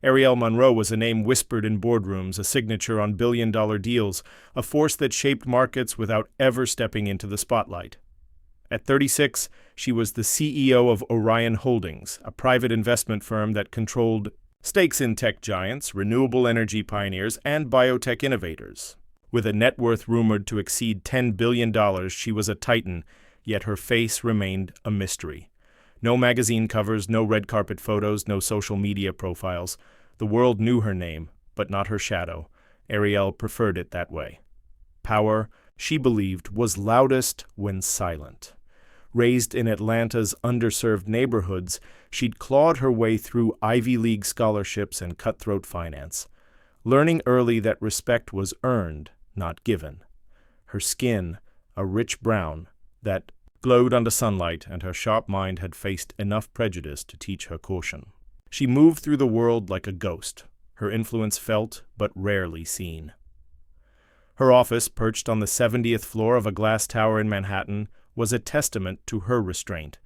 Ariel Monroe was a name whispered in boardrooms, a signature on billion-dollar deals, a force that shaped markets without ever stepping into the spotlight. At 36, she was the CEO of Orion Holdings, a private investment firm that controlled stakes in tech giants, renewable energy pioneers, and biotech innovators. With a net worth rumored to exceed $10 billion, she was a titan, yet her face remained a mystery. No magazine covers, no red carpet photos, no social media profiles. The world knew her name, but not her shadow. Ariel preferred it that way. Power, she believed, was loudest when silent. Raised in Atlanta's underserved neighborhoods, she'd clawed her way through Ivy League scholarships and cutthroat finance, learning early that respect was earned, not given. Her skin, a rich brown, that glowed under sunlight, and her sharp mind had faced enough prejudice to teach her caution. She moved through the world like a ghost, her influence felt but rarely seen. Her office, perched on the 70th floor of a glass tower in Manhattan, was a testament to her restraint.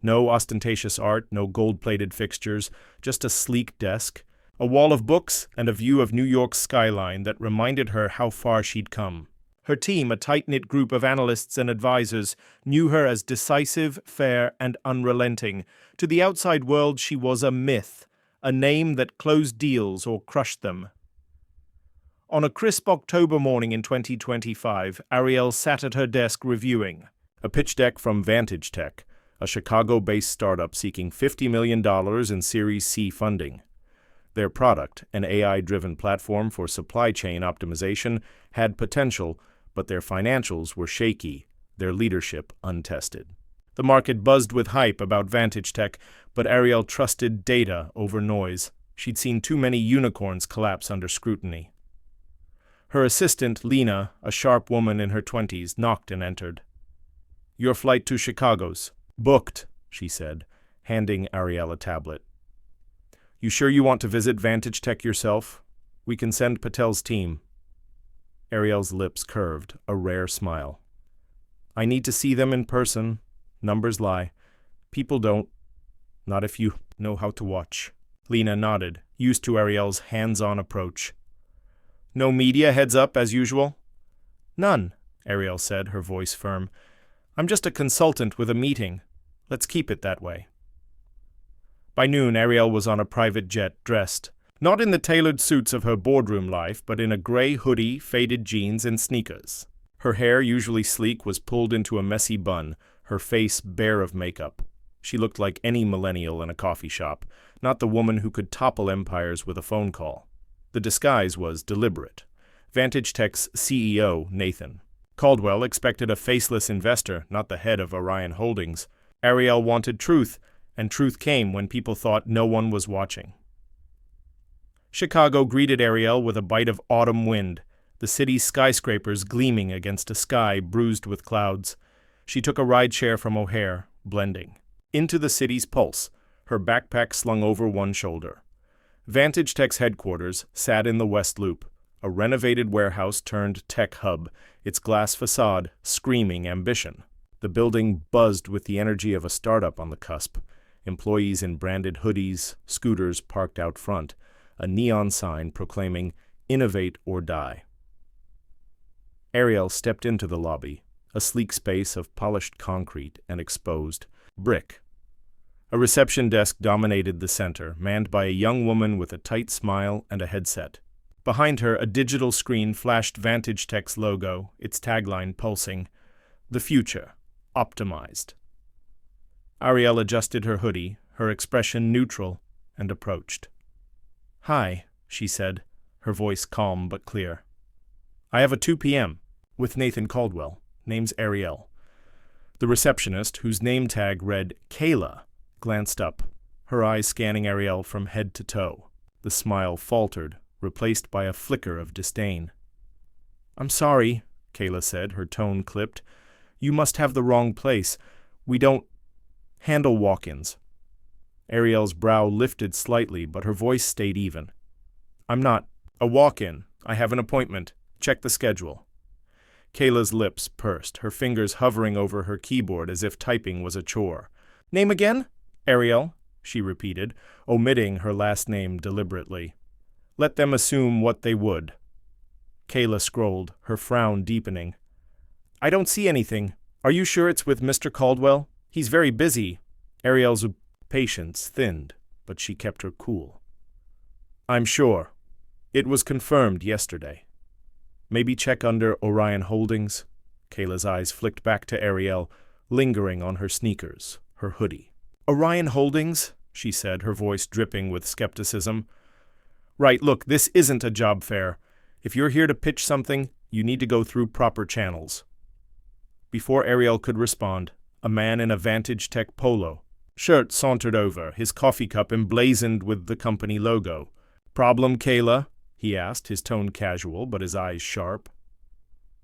No ostentatious art, no gold-plated fixtures, just a sleek desk, a wall of books, and a view of New York's skyline that reminded her how far she'd come. Her team, a tight-knit group of analysts and advisors, knew her as decisive, fair, and unrelenting. To the outside world, she was a myth, a name that closed deals or crushed them. On a crisp October morning in 2025, Ariel sat at her desk reviewing a pitch deck from Vantage Tech, a Chicago-based startup seeking $50 million in Series C funding. Their product, an AI-driven platform for supply chain optimization, had potential, but their financials were shaky, their leadership untested. The market buzzed with hype about Vantage Tech, but Ariel trusted data over noise. She'd seen too many unicorns collapse under scrutiny. Her assistant, Lena, a sharp woman in her 20s, knocked and entered. "Your flight to Chicago's booked," she said, handing Ariel a tablet. "You sure you want to visit Vantage Tech yourself? We can send Patel's team." Ariel's lips curved, a rare smile. "I need to see them in person. Numbers lie. People don't. Not if you know how to watch." Lena nodded, used to Ariel's hands-on approach. "No media heads up as usual?" "None," Ariel said, her voice firm. "I'm just a consultant with a meeting. Let's keep it that way." By noon, Ariel was on a private jet, dressed, not in the tailored suits of her boardroom life, but in a gray hoodie, faded jeans, and sneakers. Her hair, usually sleek, was pulled into a messy bun, her face bare of makeup. She looked like any millennial in a coffee shop, not the woman who could topple empires with a phone call. The disguise was deliberate. Vantage Tech's CEO, Nathan Caldwell, expected a faceless investor, not the head of Orion Holdings. Ariel wanted truth, and truth came when people thought no one was watching. Chicago greeted Ariel with a bite of autumn wind, the city's skyscrapers gleaming against a sky bruised with clouds. She took a rideshare from O'Hare, blending into the city's pulse, her backpack slung over one shoulder. Vantage Tech's headquarters sat in the West Loop, a renovated warehouse turned tech hub, its glass facade screaming ambition. The building buzzed with the energy of a startup on the cusp, employees in branded hoodies, scooters parked out front, a neon sign proclaiming, "Innovate or die." Ariel stepped into the lobby, a sleek space of polished concrete and exposed brick. A reception desk dominated the center, manned by a young woman with a tight smile and a headset. Behind her, a digital screen flashed Vantage Tech's logo, its tagline pulsing, "The future, optimized." Ariel adjusted her hoodie, her expression neutral, and approached. "Hi," she said, her voice calm but clear. "I have a 2 p.m. with Nathan Caldwell. Name's Ariel." The receptionist, whose name tag read Kayla, glanced up, her eyes scanning Ariel from head to toe. The smile faltered, replaced by a flicker of disdain. "I'm sorry," Kayla said, her tone clipped. "You must have the wrong place. We don't handle walk-ins." Ariel's brow lifted slightly, but her voice stayed even. "I'm not a walk-in. I have an appointment. Check the schedule." Kayla's lips pursed, her fingers hovering over her keyboard as if typing was a chore. "Name again?" "Ariel," she repeated, omitting her last name deliberately. Let them assume what they would. Kayla scrolled, her frown deepening. I don't see anything. Are you sure it's with Mr. Caldwell? He's very busy. Ariel's patience thinned, but she kept her cool. I'm sure. It was confirmed yesterday. Maybe check under Orion Holdings? Kayla's eyes flicked back to Ariel, lingering on her sneakers, her hoodie. Orion Holdings? She said, her voice dripping with skepticism. Right, look, this isn't a job fair. If you're here to pitch something, you need to go through proper channels. Before Ariel could respond, a man in a Vantage Tech polo shirt sauntered over, his coffee cup emblazoned with the company logo. Problem, Kayla? He asked, his tone casual, but his eyes sharp.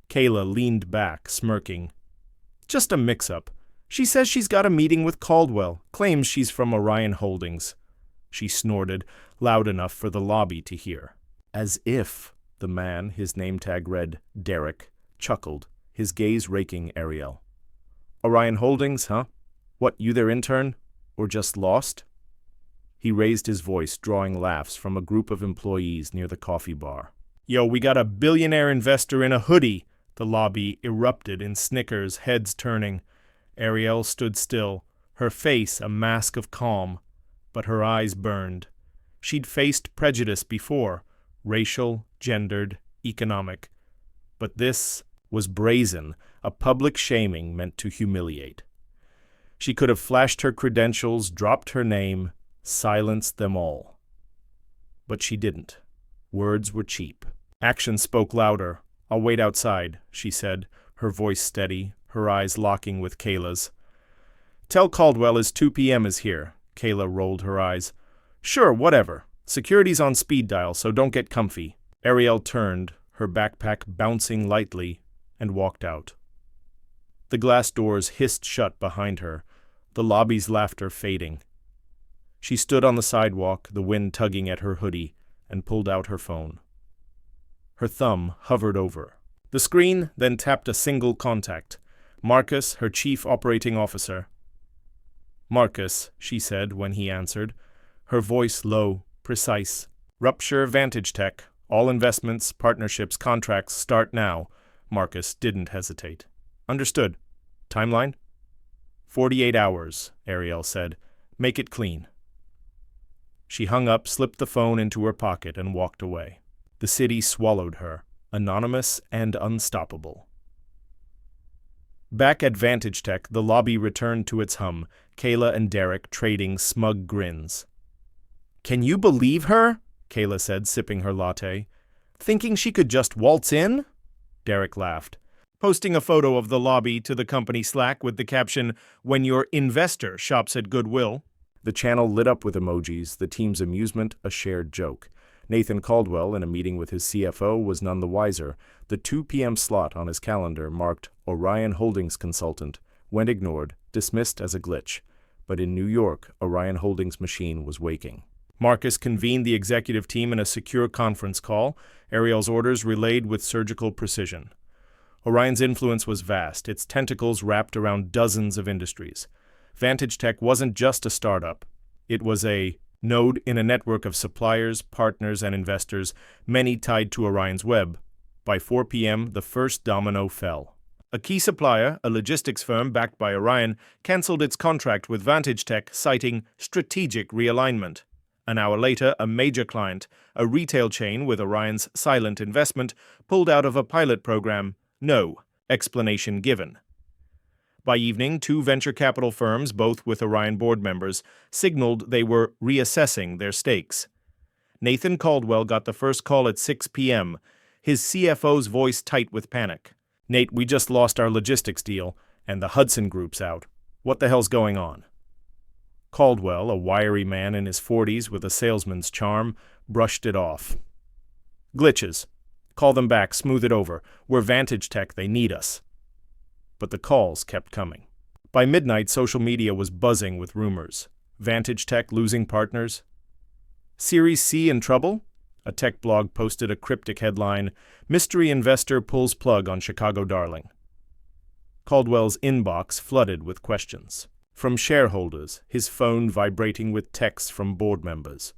Kayla leaned back, smirking. Just a mix-up. She says she's got a meeting with Caldwell, claims she's from Orion Holdings. She snorted, loud enough for the lobby to hear. As if, the man, his name tag read Derek, chuckled, his gaze raking Ariel. Orion Holdings, huh? What, you their intern? Or just lost? He raised his voice, drawing laughs from a group of employees near the coffee bar. Yo, we got a billionaire investor in a hoodie! The lobby erupted in snickers, heads turning. Ariel stood still, her face a mask of calm, but her eyes burned. She'd faced prejudice before, racial, gendered, economic. But this was brazen, a public shaming meant to humiliate. She could have flashed her credentials, dropped her name, silenced them all. But she didn't. Words were cheap. Action spoke louder. I'll wait outside, she said, her voice steady, her eyes locking with Kayla's. Tell Caldwell his 2 p.m. is here. Kayla rolled her eyes. Sure, whatever. Security's on speed dial, so don't get comfy. Ariel turned, her backpack bouncing lightly, and walked out. The glass doors hissed shut behind her, the lobby's laughter fading. She stood on the sidewalk, the wind tugging at her hoodie, and pulled out her phone. Her thumb hovered over. The screen then tapped a single contact. Marcus, her chief operating officer. Marcus, she said when he answered, her voice low, precise. Rupture Vantage Tech. All investments, partnerships, contracts start now. Marcus didn't hesitate. Understood. Timeline? 48 hours, Ariel said. Make it clean. She hung up, slipped the phone into her pocket, and walked away. The city swallowed her, anonymous and unstoppable. Back at Vantage Tech, the lobby returned to its hum, Kayla and Derek trading smug grins. Can you believe her? Kayla said, sipping her latte. Thinking she could just waltz in? Derek laughed, posting a photo of the lobby to the company Slack with the caption, When your investor shops at Goodwill. The channel lit up with emojis, the team's amusement a shared joke. Nathan Caldwell, in a meeting with his CFO, was none the wiser. The 2 p.m. slot on his calendar marked Orion Holdings Consultant, went ignored, dismissed as a glitch. But in New York, Orion Holdings' machine was waking. Marcus convened the executive team in a secure conference call, Ariel's orders relayed with surgical precision. Orion's influence was vast, its tentacles wrapped around dozens of industries. Vantage Tech wasn't just a startup. It was a node in a network of suppliers, partners, and investors, many tied to Orion's web. By 4 p.m., the first domino fell. A key supplier, a logistics firm backed by Orion, canceled its contract with Vantage Tech, citing strategic realignment. An hour later, a major client, a retail chain with Orion's silent investment, pulled out of a pilot program. No explanation given. By evening, 2 venture capital firms, both with Orion board members, signaled they were reassessing their stakes. Nathan Caldwell got the first call at 6 p.m., his CFO's voice tight with panic. Nate, we just lost our logistics deal, and the Hudson Group's out. What the hell's going on? Caldwell, a wiry man in his 40s with a salesman's charm, brushed it off. Glitches. Call them back, smooth it over. We're Vantage Tech, they need us. But the calls kept coming. By midnight, social media was buzzing with rumors. Vantage Tech losing partners? Series C in trouble? A tech blog posted a cryptic headline, Mystery Investor Pulls Plug on Chicago Darling. Caldwell's inbox flooded with questions. From shareholders, his phone vibrating with texts from board members.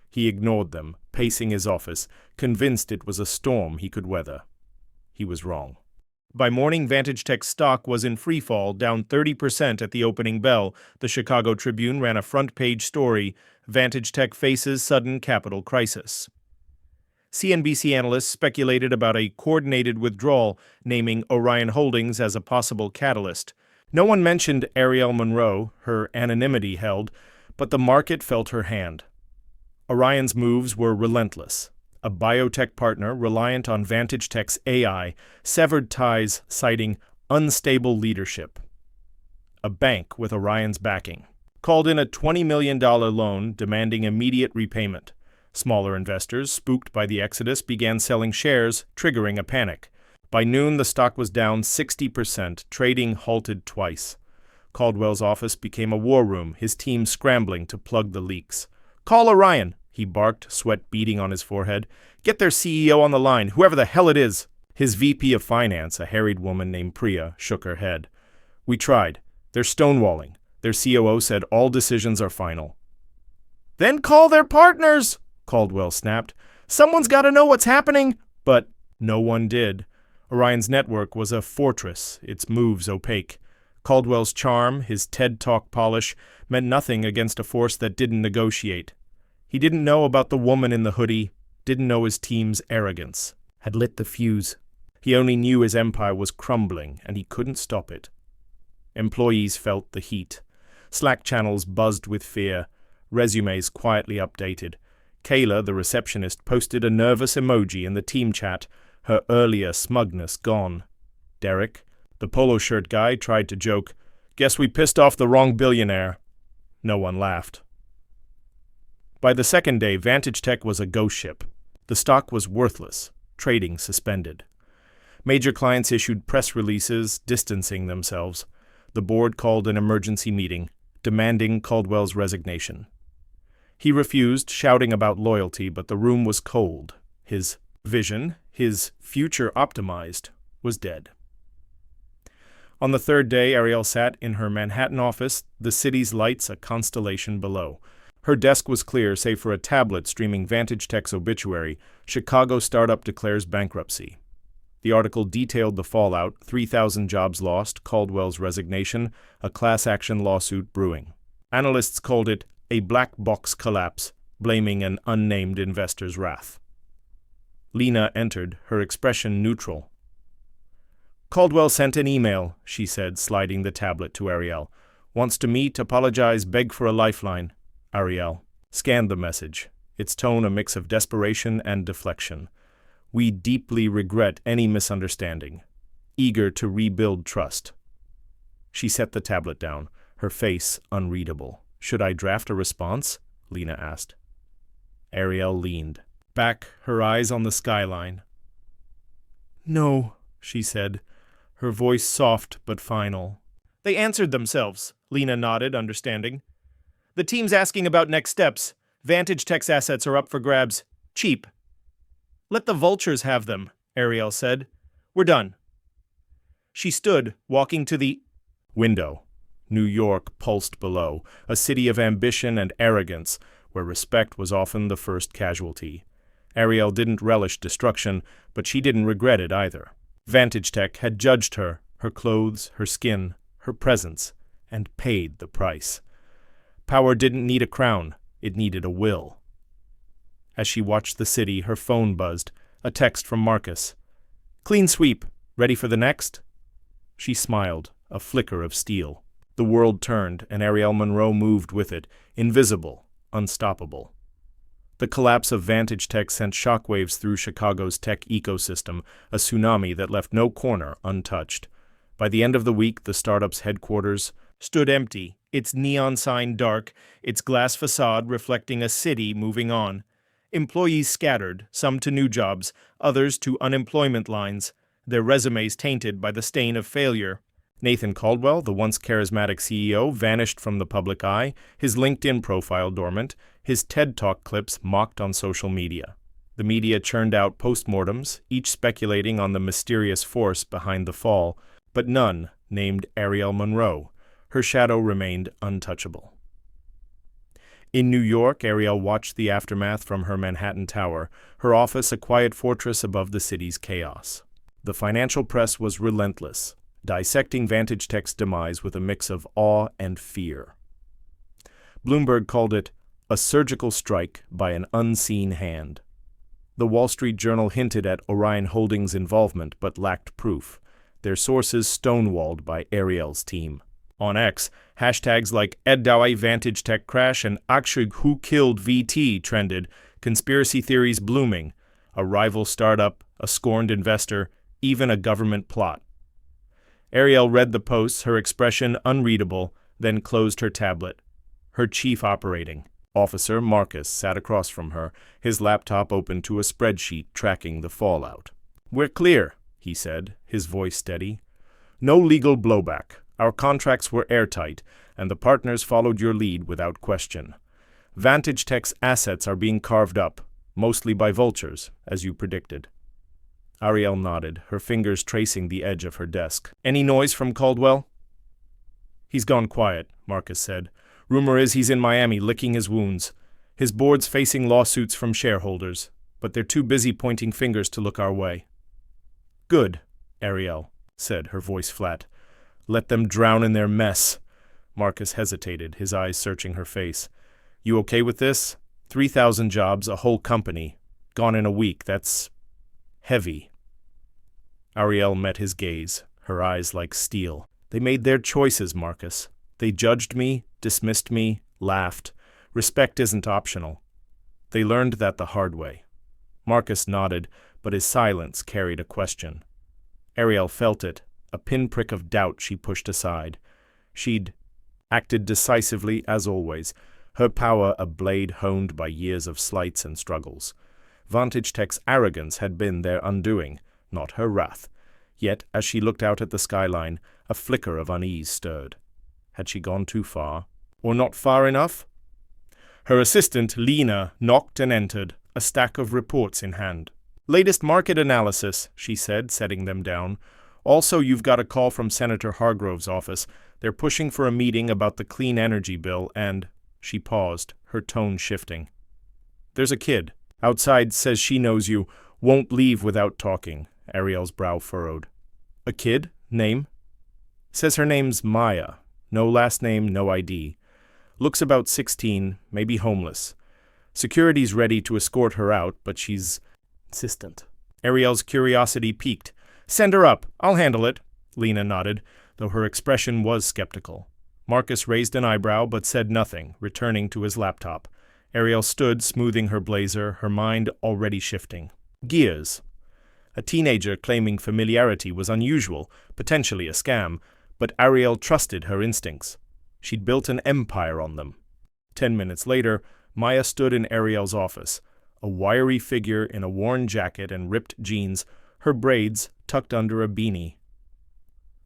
He ignored them, pacing his office, convinced it was a storm he could weather. He was wrong. By morning, Vantage Tech's stock was in freefall, down 30% at the opening bell. The Chicago Tribune ran a front-page story, Vantage Tech faces sudden capital crisis. CNBC analysts speculated about a coordinated withdrawal, naming Orion Holdings as a possible catalyst. No one mentioned Arielle Monroe, her anonymity held, but the market felt her hand. Orion's moves were relentless. A biotech partner reliant on Vantage Tech's AI severed ties, citing unstable leadership. A bank with Orion's backing called in a $20 million loan demanding immediate repayment. Smaller investors, spooked by the exodus, began selling shares, triggering a panic. By noon, the stock was down 60%, trading halted twice. Caldwell's office became a war room, his team scrambling to plug the leaks. "Call Orion," he barked, sweat beading on his forehead. "Get their CEO on the line, whoever the hell it is." His VP of Finance, a harried woman named Priya, shook her head. "We tried. They're stonewalling. Their COO said all decisions are final." "Then call their partners," Caldwell snapped. "Someone's got to know what's happening." But no one did. Orion's network was a fortress, its moves opaque. Caldwell's charm, his TED Talk polish, meant nothing against a force that didn't negotiate. He didn't know about the woman in the hoodie, didn't know his team's arrogance, had lit the fuse. He only knew his empire was crumbling, and he couldn't stop it. Employees felt the heat. Slack channels buzzed with fear, resumes quietly updated. Kayla, the receptionist, posted a nervous emoji in the team chat, her earlier smugness gone. Derek, the polo shirt guy, tried to joke, "Guess we pissed off the wrong billionaire." No one laughed. By the second day, Vantage Tech was a ghost ship. The stock was worthless, trading suspended. Major clients issued press releases distancing themselves. The board called an emergency meeting, demanding Caldwell's resignation. He refused, shouting about loyalty, but the room was cold. His vision, his future optimized, was dead. On the third day, Arielle sat in her Manhattan office, the city's lights a constellation below. Her desk was clear, save for a tablet streaming Vantage Tech's obituary, "Chicago Startup Declares Bankruptcy." The article detailed the fallout, 3,000 jobs lost, Caldwell's resignation, a class-action lawsuit brewing. Analysts called it a black box collapse, blaming an unnamed investor's wrath. Lena entered, her expression neutral. "Caldwell sent an email," she said, sliding the tablet to Arielle. "Wants to meet, apologize, beg for a lifeline." Arielle scanned the message, its tone a mix of desperation and deflection. "We deeply regret any misunderstanding. Eager to rebuild trust." She set the tablet down, her face unreadable. "Should I draft a response?" Lena asked. Arielle leaned back, her eyes on the skyline. "No," she said, her voice soft but final. "They answered themselves," Lena nodded, understanding. "The team's asking about next steps. Vantage Tech's assets are up for grabs. Cheap." "Let the vultures have them," Arielle said. "We're done." She stood, walking to the window. New York pulsed below, a city of ambition and arrogance, where respect was often the first casualty. Arielle didn't relish destruction, but she didn't regret it either. Vantage Tech had judged her, her clothes, her skin, her presence, and paid the price. Power didn't need a crown, it needed a will. As she watched the city, her phone buzzed, a text from Marcus. "Clean sweep. Ready for the next?" She smiled, a flicker of steel. The world turned, and Arielle Monroe moved with it, invisible, unstoppable. The collapse of Vantage Tech sent shockwaves through Chicago's tech ecosystem, a tsunami that left no corner untouched. By the end of the week, the startup's headquarters stood empty, its neon sign dark, its glass facade reflecting a city moving on. Employees scattered, some to new jobs, others to unemployment lines, their resumes tainted by the stain of failure. Nathan Caldwell, the once charismatic CEO, vanished from the public eye, his LinkedIn profile dormant, his TED Talk clips mocked on social media. The media churned out postmortems, each speculating on the mysterious force behind the fall, but none named Arielle Monroe. her shadow remained untouchable. In New York, Ariel watched the aftermath from her Manhattan tower, her office a quiet fortress above the city's chaos. The financial press was relentless, dissecting Vantage Tech's demise with a mix of awe and fear. Bloomberg called it a surgical strike by an unseen hand. The Wall Street Journal hinted at Orion Holdings' involvement but lacked proof, their sources stonewalled by Ariel's team. On X, hashtags like "Eddawai Vantage Tech Crash" and "Akshig Who Killed VT" trended, conspiracy theories blooming, a rival startup, a scorned investor, even a government plot. Ariel read the posts, her expression unreadable, then closed her tablet. Her chief operating officer, Marcus, sat across from her, his laptop open to a spreadsheet tracking the fallout. "We're clear," he said, his voice steady. "No legal blowback. Our contracts were airtight, and the partners followed your lead without question. Vantage Tech's assets are being carved up, mostly by vultures, as you predicted." Ariel nodded, her fingers tracing the edge of her desk. "Any noise from Caldwell?" "He's gone quiet," Marcus said. "Rumor is he's in Miami licking his wounds. His board's facing lawsuits from shareholders, but they're too busy pointing fingers to look our way." "Good," Ariel said, her voice flat. "Let them drown in their mess." Marcus hesitated, his eyes searching her face. "You okay with this? 3,000 jobs, a whole company. Gone in a week, that's heavy." Ariel met his gaze, her eyes like steel. "They made their choices, Marcus. They judged me, dismissed me, laughed. Respect isn't optional. They learned that the hard way." Marcus nodded, but his silence carried a question. Ariel felt it, a pinprick of doubt she pushed aside. She'd acted decisively as always, her power a blade honed by years of slights and struggles. Vantage Tech's arrogance had been their undoing, not her wrath. Yet, as she looked out at the skyline, a flicker of unease stirred. Had she gone too far? Or not far enough? Her assistant, Lena, knocked and entered, a stack of reports in hand. "Latest market analysis," she said, setting them down. "Also, you've got a call from Senator Hargrove's office. They're pushing for a meeting about the clean energy bill and—" She paused, her tone shifting. "There's a kid. Outside says she knows you. Won't leave without talking." Ariel's brow furrowed. "A kid? Name?" "Says her name's Maya. No last name, no ID. Looks about 16, maybe homeless. Security's ready to escort her out, but she's insistent." Ariel's curiosity piqued. "Send her up. I'll handle it." Lena nodded, though her expression was skeptical. Marcus raised an eyebrow but said nothing, returning to his laptop. Ariel stood, smoothing her blazer, her mind already shifting. Gears. A teenager claiming familiarity was unusual, potentially a scam, but Ariel trusted her instincts. She'd built an empire on them. 10 minutes later, Maya stood in Ariel's office, a wiry figure in a worn jacket and ripped jeans, her braids tucked under a beanie.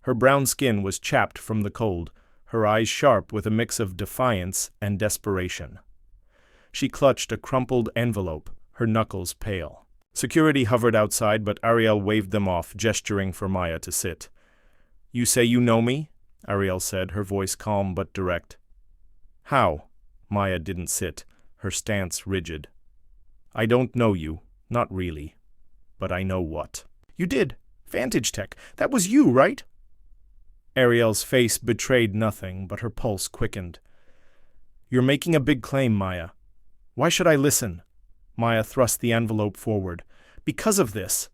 Her brown skin was chapped from the cold, her eyes sharp with a mix of defiance and desperation. She clutched a crumpled envelope, her knuckles pale. Security hovered outside, but Ariel waved them off, gesturing for Maya to sit. "You say you know me?" Ariel said, her voice calm but direct. "How?" Maya didn't sit, her stance rigid. "I don't know you, not really. But I know what." "You did. Vantage Tech. That was you, right?" Ariel's face betrayed nothing, but her pulse quickened. "You're making a big claim, Maya. Why should I listen?" Maya thrust the envelope forward. "Because of this."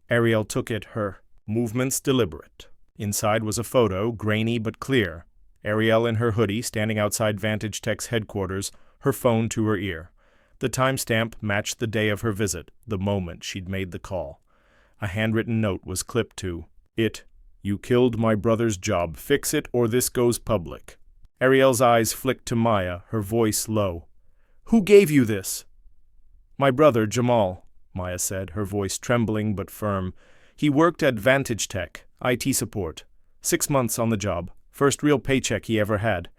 Ariel took it, her movements deliberate. Inside was a photo, grainy but clear. Ariel in her hoodie, standing outside Vantage Tech's headquarters, her phone to her ear. The timestamp matched the day of her visit, the moment she'd made the call. A handwritten note was clipped to it. "You killed my brother's job. Fix it or this goes public." Ariel's eyes flicked to Maya, her voice low. "Who gave you this?" "My brother, Jamal," Maya said, her voice trembling but firm. "He worked at Vantage Tech, IT support. 6 months on the job. First real paycheck he ever had.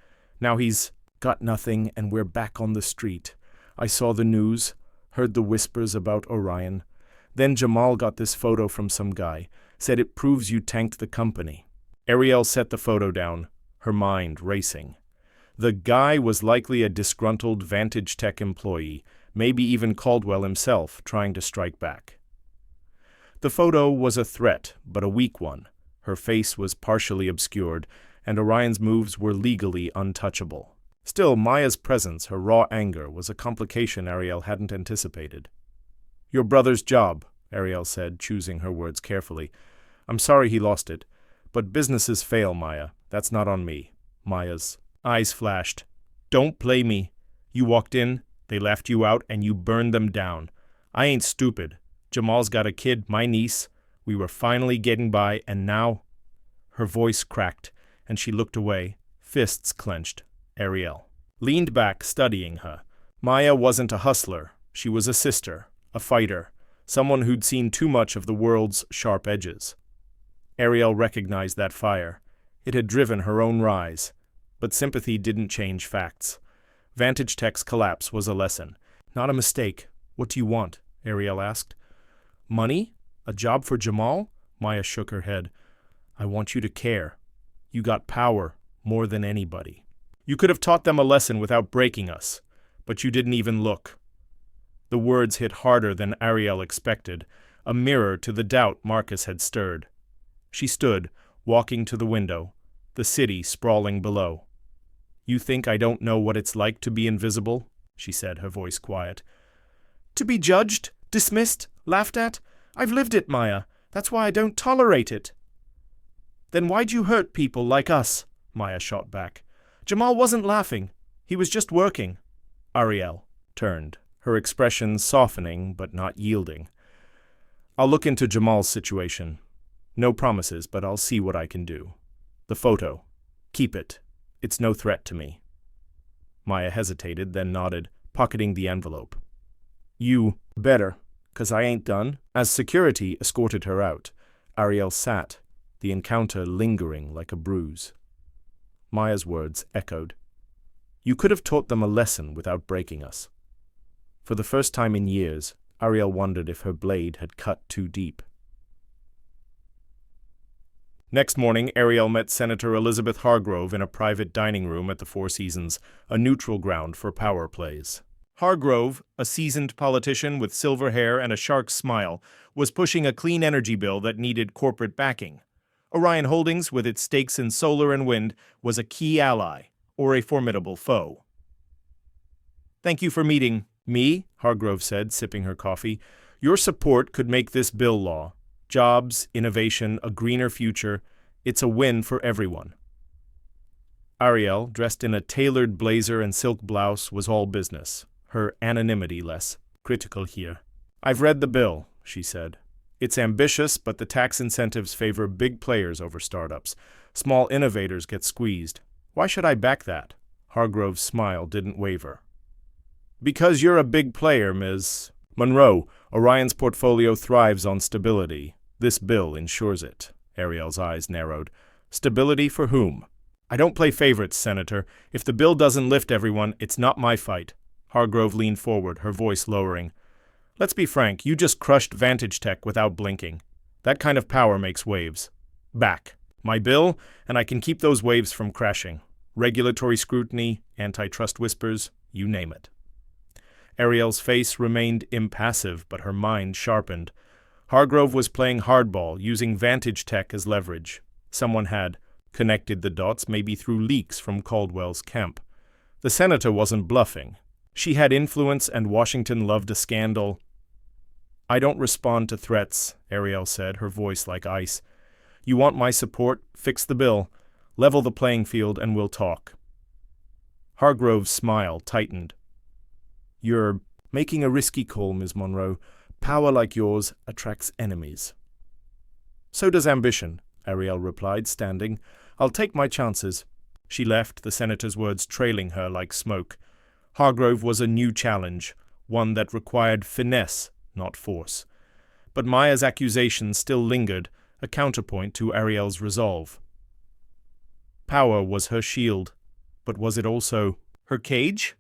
Now he's got nothing and we're back on the street. I saw the news, heard the whispers about Orion. Then Jamal got this photo from some guy. Said it proves you tanked the company." Ariel set the photo down, her mind racing. The guy was likely a disgruntled Vantage Tech employee, maybe even Caldwell himself, trying to strike back. The photo was a threat, but a weak one. Her face was partially obscured, and Orion's moves were legally untouchable. Still, Maya's presence, her raw anger, was a complication Ariel hadn't anticipated. "Your brother's job," Ariel said, choosing her words carefully. "I'm sorry he lost it, but businesses fail, Maya. That's not on me." Maya's eyes flashed. "Don't play me. You walked in, they left you out, and you burned them down. I ain't stupid. Jamal's got a kid, my niece. We were finally getting by, and now—" Her voice cracked, and she looked away, fists clenched. Ariel leaned back, studying her. Maya wasn't a hustler. She was a sister, a fighter, someone who'd seen too much of the world's sharp edges. Ariel recognized that fire. It had driven her own rise. But sympathy didn't change facts. Vantage Tech's collapse was a lesson, not a mistake. "What do you want?" Ariel asked. "Money? A job for Jamal?" Maya shook her head. "I want you to care. You got power, more than anybody. You could have taught them a lesson without breaking us, but you didn't even look." The words hit harder than Ariel expected, a mirror to the doubt Marcus had stirred. She stood, walking to the window, the city sprawling below. "You think I don't know what it's like to be invisible?" she said, her voice quiet. "To be judged, dismissed, laughed at? I've lived it, Maya. That's why I don't tolerate it." "Then why'd you hurt people like us?" Maya shot back. "Jamal wasn't laughing. He was just working." Ariel turned, her expression softening but not yielding. "I'll look into Jamal's situation. No promises, but I'll see what I can do. The photo. Keep it. It's no threat to me." Maya hesitated, then nodded, pocketing the envelope. "You better, 'cause I ain't done." As security escorted her out, Ariel sat, the encounter lingering like a bruise. Maya's words echoed. "You could have taught them a lesson without breaking us." For the first time in years, Ariel wondered if her blade had cut too deep. Next morning, Ariel met Senator Elizabeth Hargrove in a private dining room at the Four Seasons, a neutral ground for power plays. Hargrove, a seasoned politician with silver hair and a shark's smile, was pushing a clean energy bill that needed corporate backing. Orion Holdings, with its stakes in solar and wind, was a key ally, or a formidable foe. "Thank you for meeting me," Hargrove said, sipping her coffee. "Your support could make this bill law. Jobs, innovation, a greener future. It's a win for everyone." Ariel, dressed in a tailored blazer and silk blouse, was all business, her anonymity less critical here. "I've read the bill," she said. "It's ambitious, but the tax incentives favor big players over startups. Small innovators get squeezed. Why should I back that?" Hargrove's smile didn't waver. "Because you're a big player, Ms. Monroe. Orion's portfolio thrives on stability. This bill ensures it." Ariel's eyes narrowed. "Stability for whom?" "I don't play favorites, Senator. If the bill doesn't lift everyone, it's not my fight." Hargrove leaned forward, her voice lowering. "Let's be frank, you just crushed Vantage Tech without blinking. That kind of power makes waves. Back my bill, and I can keep those waves from crashing. Regulatory scrutiny, antitrust whispers, you name it." Ariel's face remained impassive, but her mind sharpened. Hargrove was playing hardball, using Vantage Tech as leverage. Someone had connected the dots, maybe through leaks from Caldwell's camp. The senator wasn't bluffing. She had influence, and Washington loved a scandal. "I don't respond to threats," Ariel said, her voice like ice. "You want my support? Fix the bill. Level the playing field, and we'll talk." Hargrove's smile tightened. "You're making a risky call, Ms. Monroe. Power like yours attracts enemies." "So does ambition," Ariel replied, standing. "I'll take my chances." She left, the senator's words trailing her like smoke. Hargrove was a new challenge, one that required finesse, not force. But Maya's accusation still lingered, a counterpoint to Ariel's resolve. Power was her shield, but was it also her cage?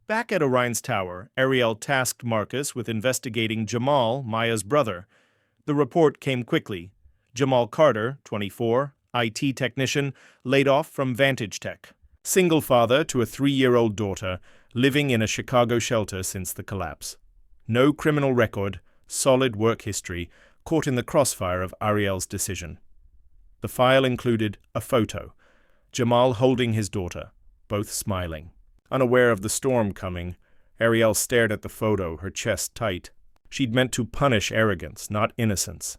Back at Orion's tower, Ariel tasked Marcus with investigating Jamal, Maya's brother. The report came quickly. Jamal Carter, 24, IT technician, laid off from Vantage Tech. Single father to a 3-year-old daughter, living in a Chicago shelter since the collapse. No criminal record, solid work history, caught in the crossfire of Ariel's decision. The file included a photo, Jamal holding his daughter, both smiling. Unaware of the storm coming, Ariel stared at the photo, her chest tight. She'd meant to punish arrogance, not innocence.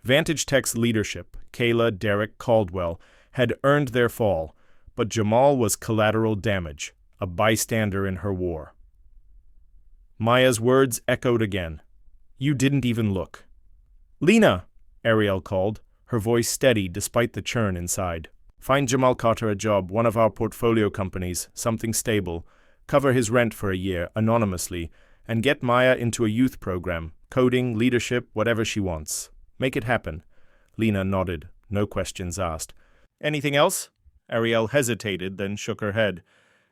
Vantage Tech's leadership, Kayla, Derek, Caldwell, had earned their fall, but Jamal was collateral damage, a bystander in her war. Maya's words echoed again. "You didn't even look." "Lena!" Ariel called, her voice steady despite the churn inside. "Find Jamal Carter a job, one of our portfolio companies, something stable. Cover his rent for a year, anonymously, and get Maya into a youth program, coding, leadership, whatever she wants. Make it happen." Lena nodded, no questions asked. "Anything else?" Ariel hesitated, then shook her head.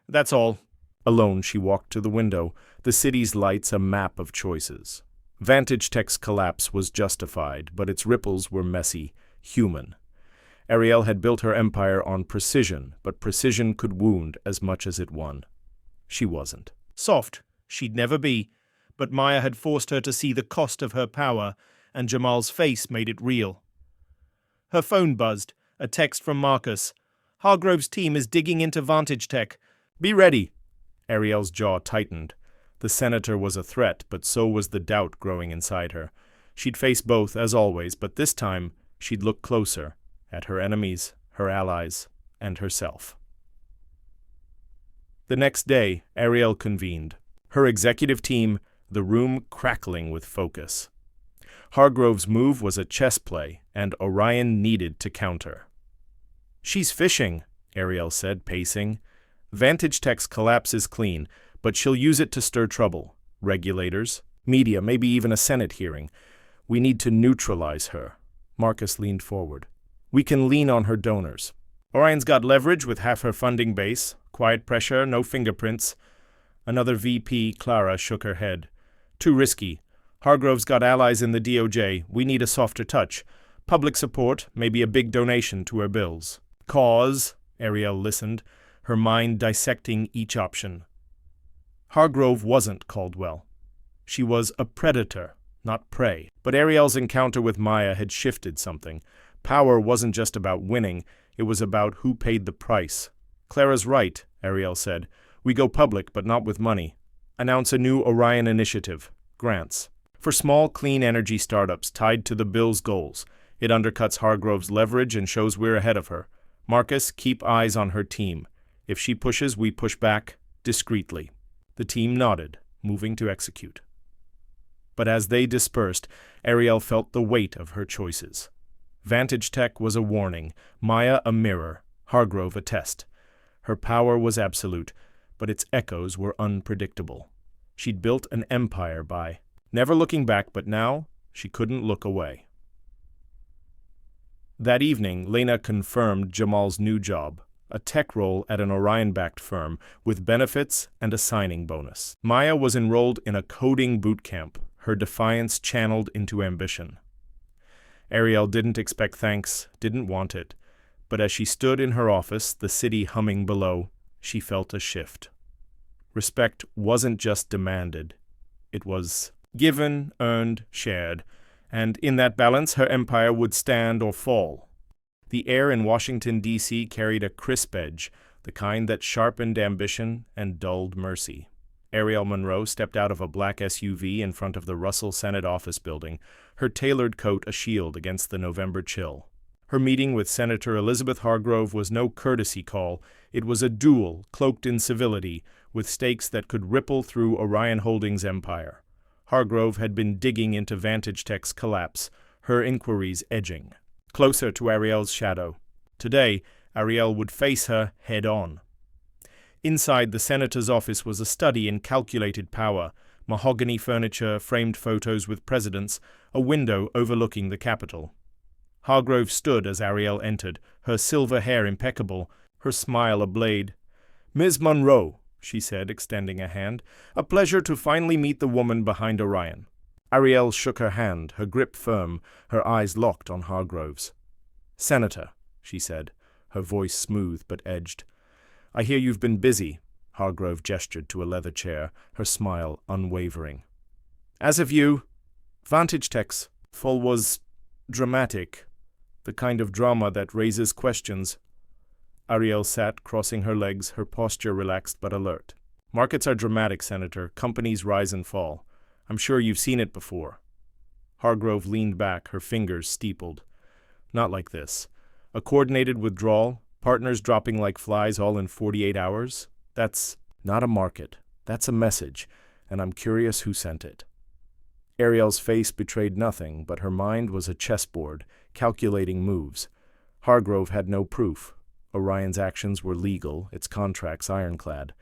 "That's all." Alone, she walked to the window, the city's lights a map of choices. Vantage Tech's collapse was justified, but its ripples were messy, human. Ariel had built her empire on precision, but precision could wound as much as it won. She wasn't. Soft, she'd never be, but Maya had forced her to see the cost of her power, and Jamal's face made it real. Her phone buzzed, a text from Marcus. "Hargrove's team is digging into Vantage Tech. Be ready." Ariel's jaw tightened. The senator was a threat, but so was the doubt growing inside her. She'd face both, as always, but this time she'd look closer, at her enemies, her allies, and herself. The next day, Ariel convened. Her executive team, the room crackling with focus. Hargrove's move was a chess play, and Orion needed to counter. "She's fishing," Ariel said, pacing. "Vantage Tech's collapse is clean, but she'll use it to stir trouble. Regulators, media, maybe even a Senate hearing. We need to neutralize her." Marcus leaned forward. "We can lean on her donors. Orion's got leverage with half her funding base. Quiet pressure, no fingerprints." Another VP, Clara, shook her head. "Too risky. Hargrove's got allies in the DOJ. We need a softer touch. Public support, maybe a big donation to her bills." "Cause," Ariel listened, her mind dissecting each option. Hargrove wasn't Caldwell. She was a predator, not prey. But Ariel's encounter with Maya had shifted something. Power wasn't just about winning, it was about who paid the price. "Clara's right," Ariel said. "We go public, but not with money. Announce a new Orion initiative, grants. For small, clean energy startups tied to the bill's goals. It undercuts Hargrove's leverage and shows we're ahead of her. Marcus, keep eyes on her team. If she pushes, we push back, discreetly." The team nodded, moving to execute. But as they dispersed, Ariel felt the weight of her choices. Vantage Tech was a warning, Maya a mirror, Hargrove a test. Her power was absolute, but its echoes were unpredictable. She'd built an empire by never looking back, but now she couldn't look away. That evening, Lena confirmed Jamal's new job, a tech role at an Orion-backed firm with benefits and a signing bonus. Maya was enrolled in a coding boot camp, her defiance channeled into ambition. Ariel didn't expect thanks, didn't want it, but as she stood in her office, the city humming below, she felt a shift. Respect wasn't just demanded, it was given, earned, shared, and in that balance her empire would stand or fall. The air in Washington, D.C. carried a crisp edge, the kind that sharpened ambition and dulled mercy. Ariel Monroe stepped out of a black SUV in front of the Russell Senate office building, her tailored coat a shield against the November chill. Her meeting with Senator Elizabeth Hargrove was no courtesy call, it was a duel cloaked in civility, with stakes that could ripple through Orion Holdings' empire. Hargrove had been digging into Vantage Tech's collapse, her inquiries edging closer to Ariel's shadow. Today, Ariel would face her head-on. Inside the senator's office was a study in calculated power, mahogany furniture, framed photos with presidents, a window overlooking the Capitol. Hargrove stood as Ariel entered, her silver hair impeccable, her smile ablaze. "Ms. Monroe," she said, extending a hand, "a pleasure to finally meet the woman behind Orion." Ariel shook her hand, her grip firm, her eyes locked on Hargrove's. "Senator," she said, her voice smooth but edged. "I hear you've been busy." Hargrove gestured to a leather chair, her smile unwavering. "As of you, Vantage Tech's fall was dramatic, the kind of drama that raises questions." Ariel sat, crossing her legs, her posture relaxed but alert. "Markets are dramatic, Senator. Companies rise and fall. I'm sure you've seen it before." Hargrove leaned back, her fingers steepled. "Not like this. A coordinated withdrawal, partners dropping like flies all in 48 hours? That's not a market. That's a message, and I'm curious who sent it." Ariel's face betrayed nothing, but her mind was a chessboard, calculating moves. Hargrove had no proof. Orion's actions were legal, its contracts ironclad.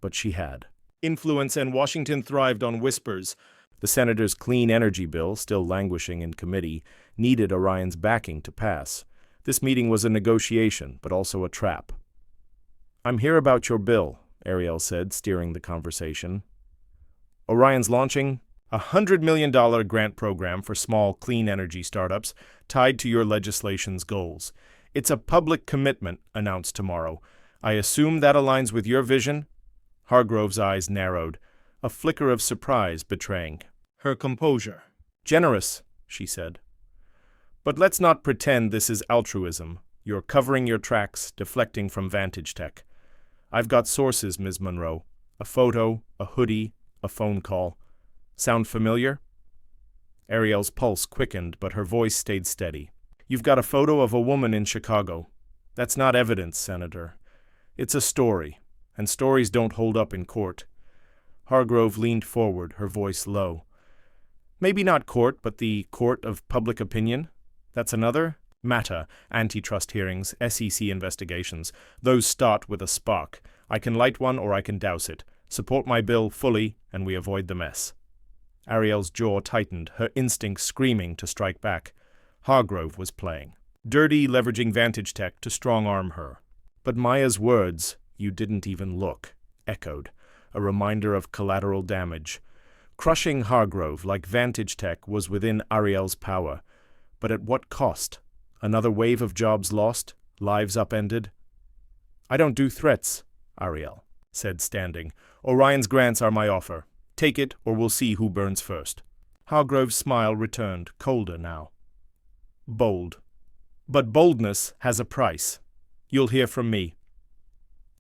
But she had influence, and Washington thrived on whispers. The senator's clean energy bill, still languishing in committee, needed Orion's backing to pass. This meeting was a negotiation, but also a trap. "I'm here about your bill," Ariel said, steering the conversation. "Orion's launching a $100 million grant program for small, clean energy startups tied to your legislation's goals. It's a public commitment announced tomorrow. I assume that aligns with your vision?" Hargrove's eyes narrowed, a flicker of surprise betraying her composure. "Generous," she said. "But let's not pretend this is altruism. You're covering your tracks, deflecting from Vantage Tech. I've got sources, Ms. Monroe. A photo, a hoodie, a phone call. Sound familiar?" Ariel's pulse quickened, but her voice stayed steady. "You've got a photo of a woman in Chicago. That's not evidence, Senator. It's a story, and stories don't hold up in court." Hargrove leaned forward, her voice low. "Maybe not court, but the court of public opinion? That's another matter. Antitrust hearings, SEC investigations. Those start with a spark. I can light one or I can douse it. Support my bill fully, and we avoid the mess." Ariel's jaw tightened, her instinct screaming to strike back. Hargrove was playing dirty, leveraging Vantage Tech to strong-arm her. But Maya's words, "You didn't even look," echoed, a reminder of collateral damage. Crushing Hargrove like Vantage Tech was within Ariel's power. But at what cost? Another wave of jobs lost? Lives upended? "I don't do threats," Ariel said, standing. "Orion's grants are my offer. Take it, or we'll see who burns first." Hargrove's smile returned, colder now. "Bold. But boldness has a price. You'll hear from me."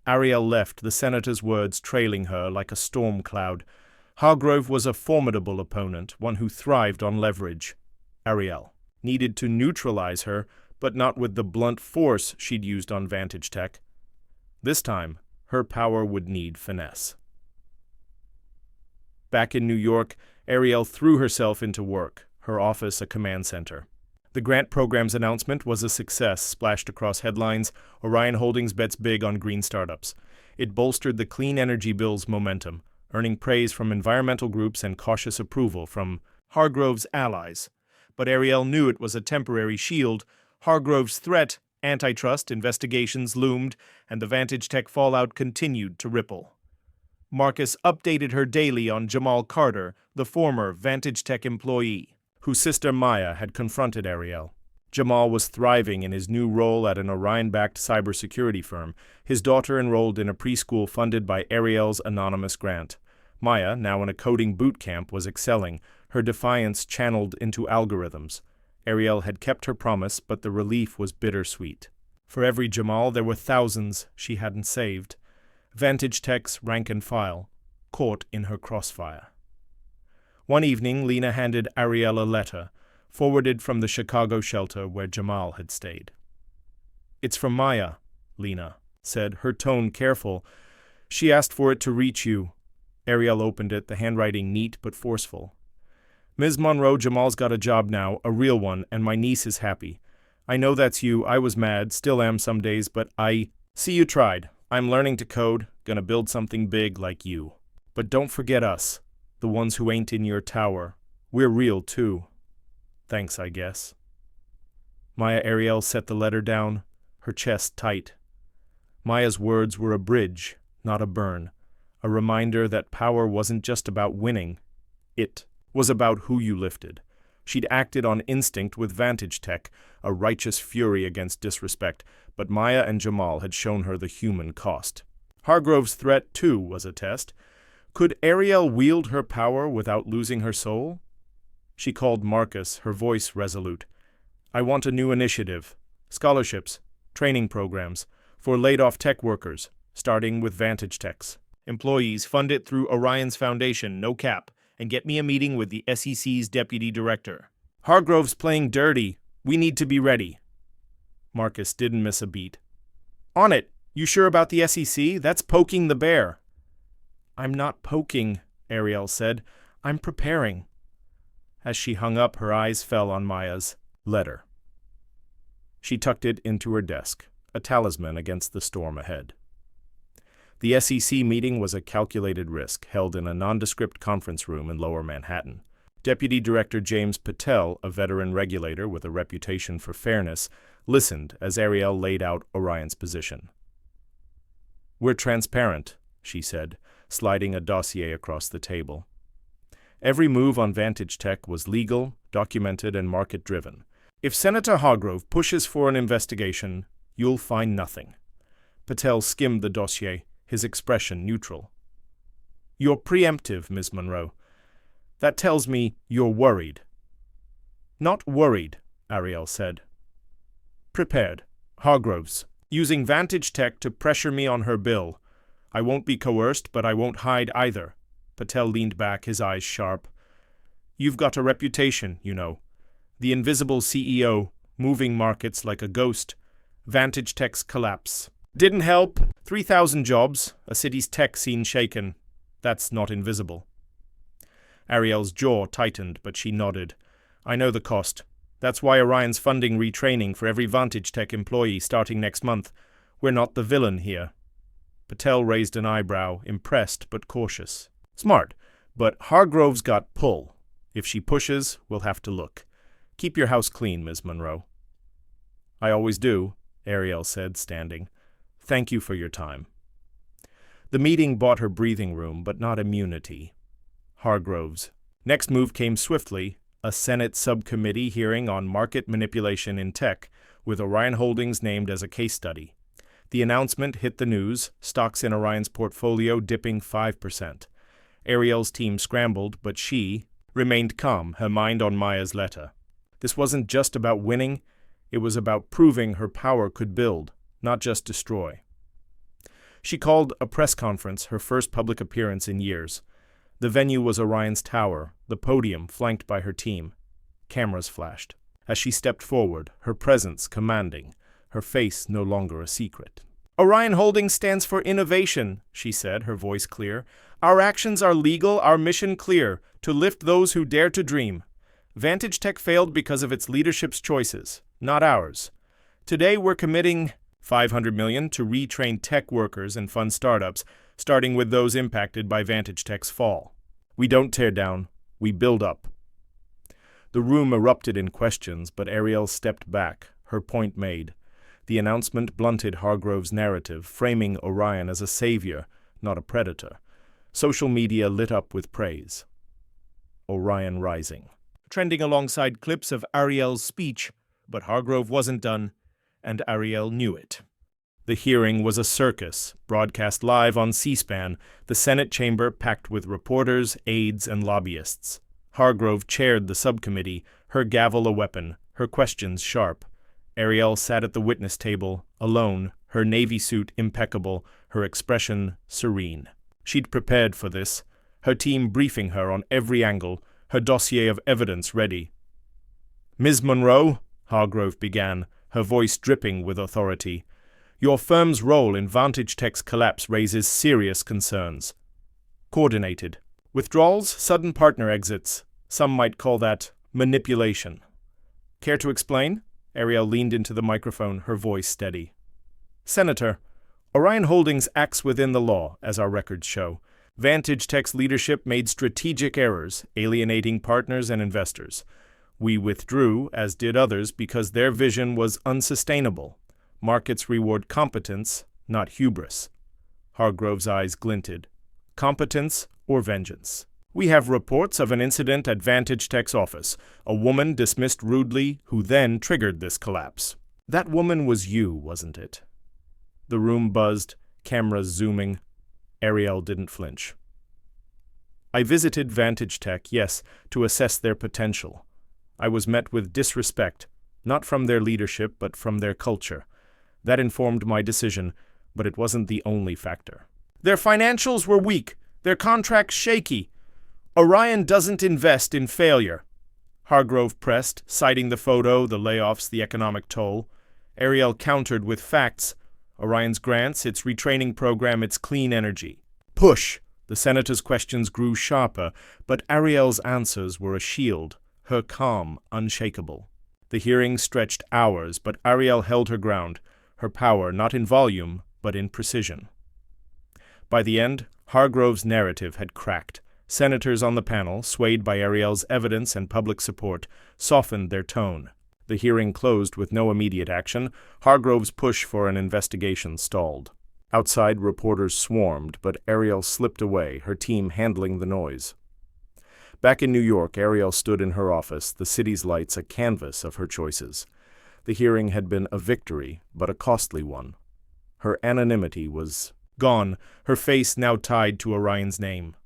Ariel left, the senator's words trailing her like a storm cloud. Hargrove was a formidable opponent, one who thrived on leverage. Ariel needed to neutralize her, but not with the blunt force she'd used on Vantage Tech. This time, her power would need finesse. Back in New York, Ariel threw herself into work, her office a command center. The grant program's announcement was a success, splashed across headlines. Orion Holdings bets big on green startups. It bolstered the clean energy bill's momentum, earning praise from environmental groups and cautious approval from Hargrove's allies. But Ariel knew it was a temporary shield. Hargrove's threat, antitrust investigations loomed, and the Vantage Tech fallout continued to ripple. Marcus updated her daily on Jamal Carter, the former Vantage Tech employee, whose sister Maya had confronted Ariel. Jamal was thriving in his new role at an Orion-backed cybersecurity firm, his daughter enrolled in a preschool funded by Ariel's anonymous grant. Maya, now in a coding boot camp, was excelling, her defiance channeled into algorithms. Ariel had kept her promise, but the relief was bittersweet. For every Jamal, there were thousands she hadn't saved. Vantage Tech's rank and file, caught in her crossfire. One evening, Lena handed Ariel a letter, forwarded from the Chicago shelter where Jamal had stayed. "It's from Maya," Lena said, her tone careful. "She asked for it to reach you." Ariel opened it, the handwriting neat but forceful. "Ms. Monroe, Jamal's got a job now, a real one, and my niece is happy. I know that's you. I was mad, still am some days, but I see you tried. I'm learning to code, gonna build something big like you. But don't forget us, the ones who ain't in your tower. We're real, too. Thanks, I guess." Maya Ariel set the letter down, her chest tight. Maya's words were a bridge, not a burn, a reminder that power wasn't just about winning. It was about who you lifted. She'd acted on instinct with Vantage Tech, a righteous fury against disrespect, but Maya and Jamal had shown her the human cost. Hargrove's threat, too, was a test. Could Ariel wield her power without losing her soul? She called Marcus, her voice resolute. I want a new initiative. Scholarships, training programs, for laid-off tech workers, starting with Vantage Techs. Employees fund it through Orion's Foundation, no cap, and get me a meeting with the SEC's deputy director. Hargrove's playing dirty. We need to be ready. Marcus didn't miss a beat. On it. You sure about the SEC? That's poking the bear. I'm not poking, Ariel said. I'm preparing. As she hung up, her eyes fell on Maya's letter. She tucked it into her desk, a talisman against the storm ahead. The SEC meeting was a calculated risk, held in a nondescript conference room in Lower Manhattan. Deputy Director James Patel, a veteran regulator with a reputation for fairness, listened as Ariel laid out Orion's position. We're transparent, she said, sliding a dossier across the table. Every move on Vantage Tech was legal, documented, and market-driven. If Senator Hargrove pushes for an investigation, you'll find nothing. Patel skimmed the dossier, his expression neutral. You're preemptive, Ms. Monroe. That tells me you're worried. Not worried, Ariel said. Prepared. Hargrove's using Vantage Tech to pressure me on her bill. I won't be coerced, but I won't hide either. Patel leaned back, his eyes sharp. You've got a reputation, you know. The invisible CEO, moving markets like a ghost. Vantage Tech's collapse. Didn't help. 3,000 jobs, a city's tech scene shaken. That's not invisible. Ariel's jaw tightened, but she nodded. I know the cost. That's why Orion's funding retraining for every Vantage Tech employee starting next month. We're not the villain here. Patel raised an eyebrow, impressed but cautious. Smart, but Hargrove's got pull. If she pushes, we'll have to look. Keep your house clean, Ms. Monroe. I always do, Ariel said, standing. Thank you for your time. The meeting bought her breathing room, but not immunity. Hargrove's next move came swiftly, a Senate subcommittee hearing on market manipulation in tech, with Orion Holdings named as a case study. The announcement hit the news, stocks in Orion's portfolio dipping 5%. Ariel's team scrambled, but she remained calm, her mind on Maya's letter. This wasn't just about winning, it was about proving her power could build, not just destroy. She called a press conference, her first public appearance in years. The venue was Orion's tower, the podium flanked by her team. Cameras flashed. As she stepped forward, her presence commanding, her face no longer a secret. Orion Holdings stands for innovation, she said, her voice clear. Our actions are legal, our mission clear, to lift those who dare to dream. Vantage Tech failed because of its leadership's choices, not ours. Today we're committing $500 million to retrain tech workers and fund startups, starting with those impacted by Vantage Tech's fall. We don't tear down, we build up. The room erupted in questions, but Ariel stepped back, her point made. The announcement blunted Hargrove's narrative, framing Orion as a savior, not a predator. Social media lit up with praise. Orion rising. Trending alongside clips of Ariel's speech, but Hargrove wasn't done, and Ariel knew it. The hearing was a circus, broadcast live on C-SPAN, the Senate chamber packed with reporters, aides, and lobbyists. Hargrove chaired the subcommittee, her gavel a weapon, her questions sharp. Ariel sat at the witness table, alone, her navy suit impeccable, her expression serene. She'd prepared for this, her team briefing her on every angle, her dossier of evidence ready. Ms. Monroe, Hargrove began, her voice dripping with authority, your firm's role in Vantage Tech's collapse raises serious concerns. Coordinated. Withdrawals, sudden partner exits. Some might call that manipulation. Care to explain? Ariel leaned into the microphone, her voice steady. Senator, Orion Holdings acts within the law, as our records show. Vantage Tech's leadership made strategic errors, alienating partners and investors. We withdrew, as did others, because their vision was unsustainable. Markets reward competence, not hubris. Hargrove's eyes glinted. Competence or vengeance? We have reports of an incident at Vantage Tech's office, a woman dismissed rudely who then triggered this collapse. That woman was you, wasn't it? The room buzzed, cameras zooming. Ariel didn't flinch. I visited Vantage Tech, yes, to assess their potential. I was met with disrespect, not from their leadership, but from their culture. That informed my decision, but it wasn't the only factor. Their financials were weak, their contracts shaky. Orion doesn't invest in failure. Hargrove pressed, citing the photo, the layoffs, the economic toll. Ariel countered with facts. Orion's grants, its retraining program, its clean energy. Push! The senator's questions grew sharper, but Ariel's answers were a shield, her calm unshakable. The hearing stretched hours, but Ariel held her ground, her power not in volume, but in precision. By the end, Hargrove's narrative had cracked. Senators on the panel, swayed by Ariel's evidence and public support, softened their tone. The hearing closed with no immediate action. Hargrove's push for an investigation stalled. Outside, reporters swarmed, but Ariel slipped away, her team handling the noise. Back in New York, Ariel stood in her office, the city's lights a canvas of her choices. The hearing had been a victory, but a costly one. Her anonymity was gone, her face now tied to Orion's name.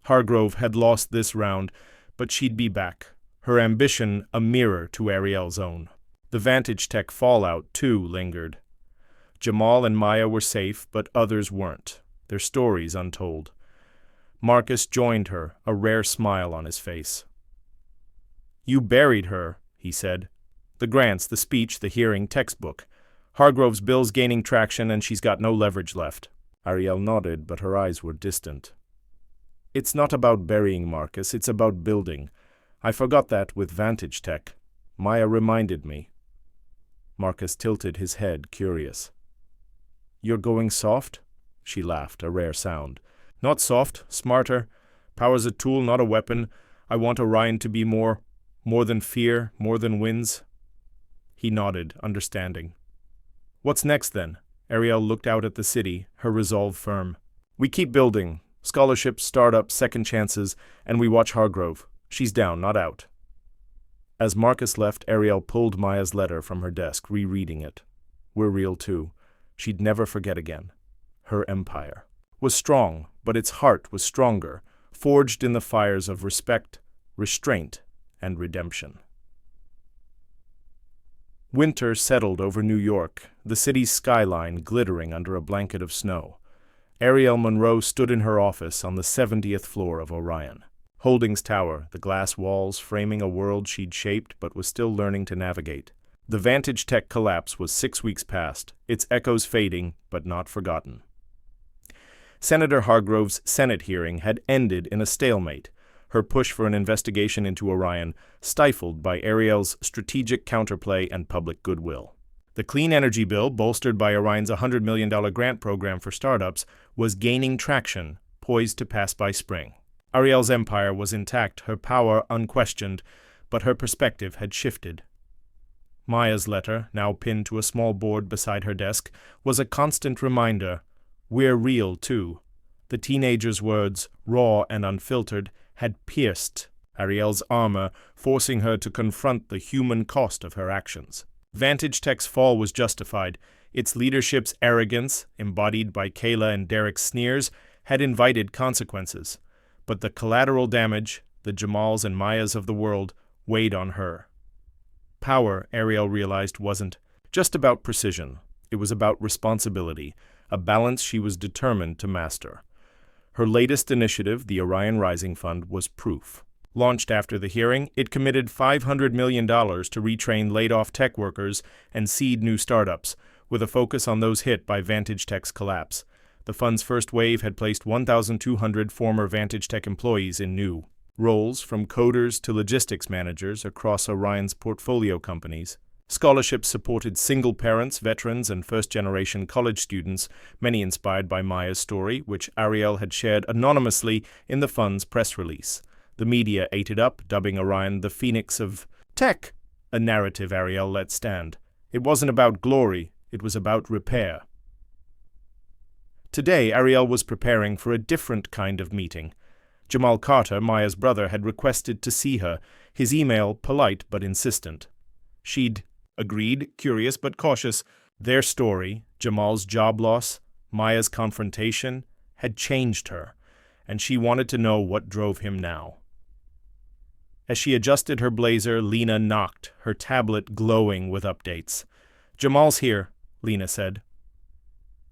Hargrove had lost this round, but she'd be back, her ambition a mirror to Ariel's own. The Vantage Tech fallout, too, lingered. Jamal and Maya were safe, but others weren't, their stories untold. Marcus joined her, a rare smile on his face. "You buried her," he said. "The grants, the speech, the hearing, textbook. Hargrove's bill's gaining traction and she's got no leverage left." Ariel nodded, but her eyes were distant. "It's not about burying Marcus, it's about building. I forgot that with Vantage Tech. Maya reminded me." Marcus tilted his head, curious. "You're going soft?" She laughed, a rare sound. "Not soft, smarter. Power's a tool, not a weapon. I want Orion to be more than fear, more than winds." He nodded, understanding. "What's next, then?" Ariel looked out at the city, her resolve firm. "We keep building. Scholarships, startups, second chances, and we watch Hargrove. She's down, not out." As Marcus left, Ariel pulled Maya's letter from her desk, rereading it. We're real, too. She'd never forget again. Her empire was strong, but its heart was stronger, forged in the fires of respect, restraint, and redemption. Winter settled over New York, the city's skyline glittering under a blanket of snow. Ariel Monroe stood in her office on the 70th floor of Orion. Holdings Tower, the glass walls framing a world she'd shaped but was still learning to navigate. The Vantage Tech collapse was 6 weeks past, its echoes fading, but not forgotten. Senator Hargrove's Senate hearing had ended in a stalemate, her push for an investigation into Orion stifled by Ariel's strategic counterplay and public goodwill. The clean energy bill, bolstered by Orion's $100 million grant program for startups, was gaining traction, poised to pass by spring. Ariel's empire was intact, her power unquestioned, but her perspective had shifted. Maya's letter, now pinned to a small board beside her desk, was a constant reminder. We're real, too. The teenager's words, raw and unfiltered, had pierced Ariel's armor, forcing her to confront the human cost of her actions. Vantage Tech's fall was justified. Its leadership's arrogance, embodied by Kayla and Derek's sneers, had invited consequences. But the collateral damage, the Jamals and Mayas of the world, weighed on her. Power, Ariel realized, wasn't just about precision. It was about responsibility, a balance she was determined to master. Her latest initiative, the Orion Rising Fund, was proof. Launched after the hearing, it committed $500 million to retrain laid-off tech workers and seed new startups, with a focus on those hit by Vantage Tech's collapse. The fund's first wave had placed 1,200 former Vantage Tech employees in new roles, from coders to logistics managers across Orion's portfolio companies. Scholarships supported single parents, veterans, and first-generation college students, many inspired by Maya's story, which Ariel had shared anonymously in the fund's press release. The media ate it up, dubbing Orion the Phoenix of Tech, a narrative Ariel let stand. It wasn't about glory, it was about repair. Today, Ariel was preparing for a different kind of meeting. Jamal Carter, Maya's brother, had requested to see her, his email polite but insistent. She'd agreed, curious but cautious. Their story, Jamal's job loss, Maya's confrontation, had changed her, and she wanted to know what drove him now. As she adjusted her blazer, Lena knocked, her tablet glowing with updates. "Jamal's here," Lena said.